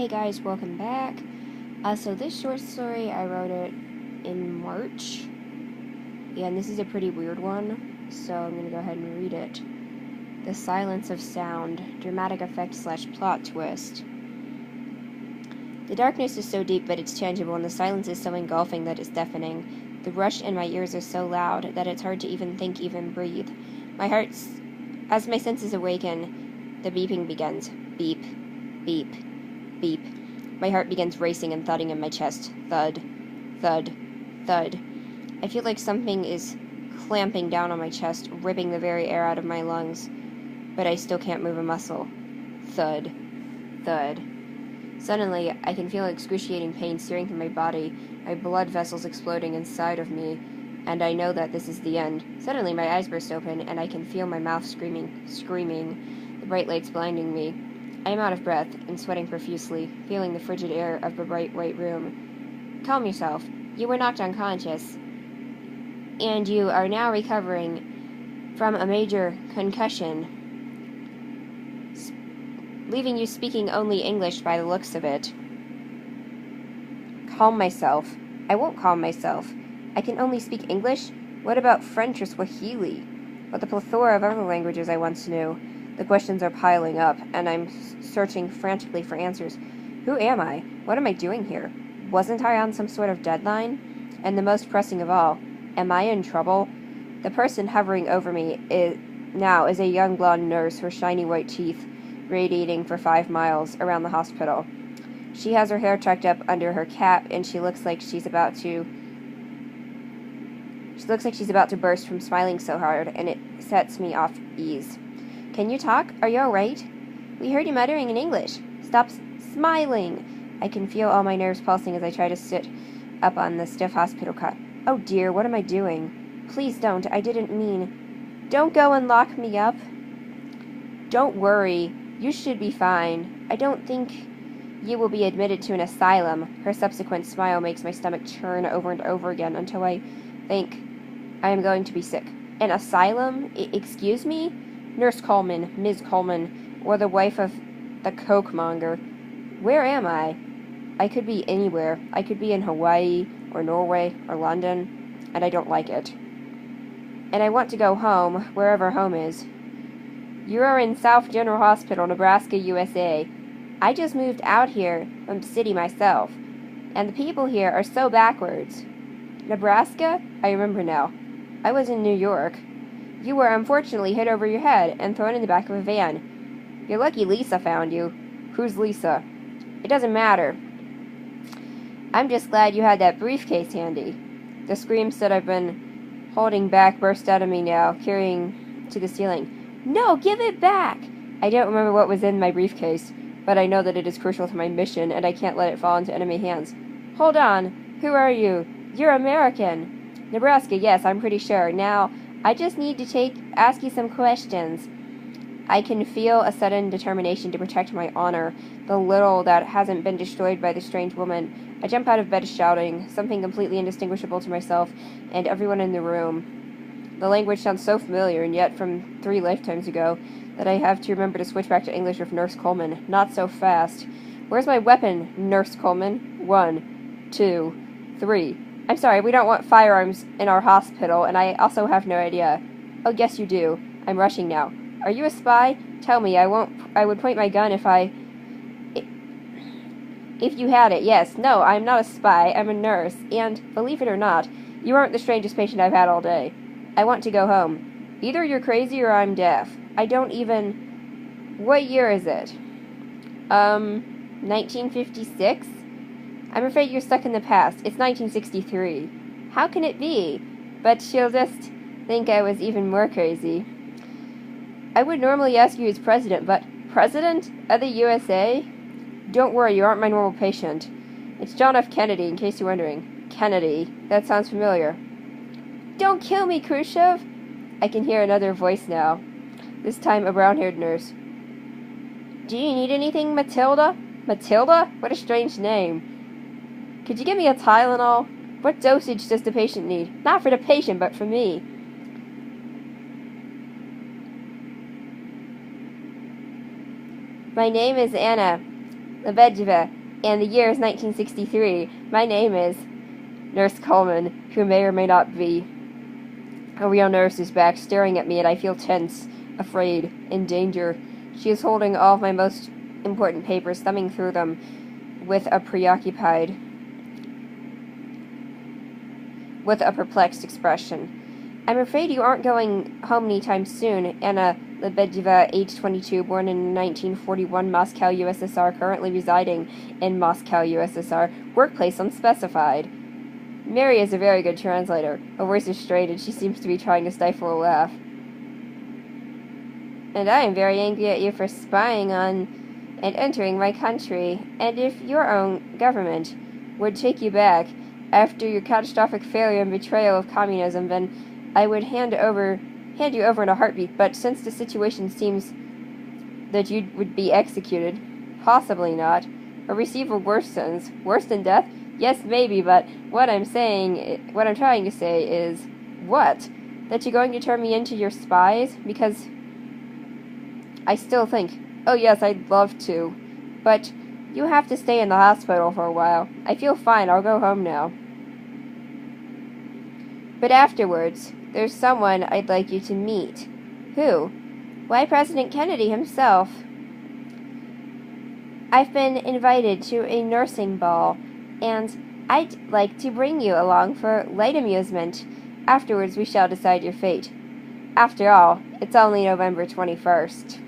Hey guys, welcome back. So this short story, I wrote it in March. Yeah, and this is a pretty weird one, so I'm going to go ahead and read it. The Silence of Sound, Dramatic Effect / Plot Twist. The darkness is so deep that it's tangible, and the silence is so engulfing that it's deafening. The rush in my ears is so loud that it's hard to even think, even breathe. As my senses awaken, the beeping begins. Beep, beep, beep. My heart begins racing and thudding in my chest. Thud, thud, thud. I feel like something is clamping down on my chest, ripping the very air out of my lungs, but I still can't move a muscle. Thud, thud. Suddenly, I can feel excruciating pain searing through my body, my blood vessels exploding inside of me, and I know that this is the end. Suddenly, my eyes burst open, and I can feel my mouth screaming, the bright lights blinding me. I am out of breath and sweating profusely, feeling the frigid air of the bright white room. Calm yourself. You were knocked unconscious, and you are now recovering from a major concussion, leaving you speaking only English by the looks of it. Calm myself. I won't calm myself. I can only speak English? What about French or Swahili? But the plethora of other languages I once knew. The questions are piling up, and I'm searching frantically for answers. Who am I? What am I doing here? Wasn't I on some sort of deadline? And the most pressing of all, am I in trouble? The person hovering over me is a young blonde nurse, her shiny white teeth radiating for 5 miles around the hospital. She has her hair tucked up under her cap, and she looks like she's about to burst from smiling so hard, and it sets me off ease. Can you talk? Are you all right? We heard you muttering in English. Stop smiling. I can feel all my nerves pulsing as I try to sit up on the stiff hospital cot. Oh dear, what am I doing? Please don't. I didn't mean. Don't go and lock me up. Don't worry. You should be fine. I don't think you will be admitted to an asylum. Her subsequent smile makes my stomach churn over and over again until I think I am going to be sick. An asylum? Excuse me? Nurse Coleman, Ms. Coleman, or the wife of the Coke monger. Where am I? I could be anywhere. I could be in Hawaii, or Norway, or London, and I don't like it. And I want to go home, wherever home is. You are in South General Hospital, Nebraska, USA. I just moved out here from the city myself, and the people here are so backwards. Nebraska? I remember now. I was in New York. You were unfortunately hit over your head and thrown in the back of a van. You're lucky Lisa found you. Who's Lisa? It doesn't matter. I'm just glad you had that briefcase handy. The screams that I've been holding back burst out of me now, carrying to the ceiling. No, give it back! I don't remember what was in my briefcase, but I know that it is crucial to my mission, and I can't let it fall into enemy hands. Hold on. Who are you? You're American. Nebraska, yes, I'm pretty sure. Now, I just need to ask you some questions. I can feel a sudden determination to protect my honor, the little that hasn't been destroyed by the strange woman. I jump out of bed shouting, something completely indistinguishable to myself and everyone in the room. The language sounds so familiar, and yet from 3 lifetimes ago, that I have to remember to switch back to English with Nurse Coleman. Not so fast. Where's my weapon, Nurse Coleman? 1, 2, 3. I'm sorry, we don't want firearms in our hospital, and I also have no idea. Oh, yes, you do. I'm rushing now. Are you a spy? Tell me. I would point my gun if you had it. Yes. No, I'm not a spy. I'm a nurse. And, believe it or not, you aren't the strangest patient I've had all day. I want to go home. Either you're crazy or I'm deaf. I don't even... What year is it? 1956? I'm afraid you're stuck in the past. It's 1963. How can it be? But she'll just think I was even more crazy. I would normally ask you as president, but president of the USA? Don't worry, you aren't my normal patient. It's John F. Kennedy, in case you're wondering. Kennedy. That sounds familiar. Don't kill me, Khrushchev! I can hear another voice now. This time a brown-haired nurse. Do you need anything, Matilda? Matilda? What a strange name. Could you give me a Tylenol? What dosage does the patient need? Not for the patient, but for me. My name is Anna. Lebedeva, and the year is 1963. My name is Nurse Coleman, who may or may not be a real nurse, is back, staring at me, and I feel tense, afraid, in danger. She is holding all of my most important papers, thumbing through them with a perplexed expression. I'm afraid you aren't going home anytime soon. Anna Lebedeva, age 22, born in 1941, Moscow, USSR, currently residing in Moscow, USSR, workplace unspecified. Mary is a very good translator. Her voice is straight, and she seems to be trying to stifle a laugh. And I am very angry at you for spying on and entering my country, and if your own government would take you back after your catastrophic failure and betrayal of communism, then I would hand you over in a heartbeat, but since the situation seems that you would be executed, possibly not, or receive a worse sentence, worse than death? Yes, maybe, but what I'm trying to say is, what? That you're going to turn me into your spies? Because I still think, oh yes, I'd love to, but you have to stay in the hospital for a while. I feel fine, I'll go home now. But afterwards, there's someone I'd like you to meet. Who? Why, President Kennedy himself. I've been invited to a nursing ball, and I'd like to bring you along for light amusement. Afterwards, we shall decide your fate. After all, it's only November 21st.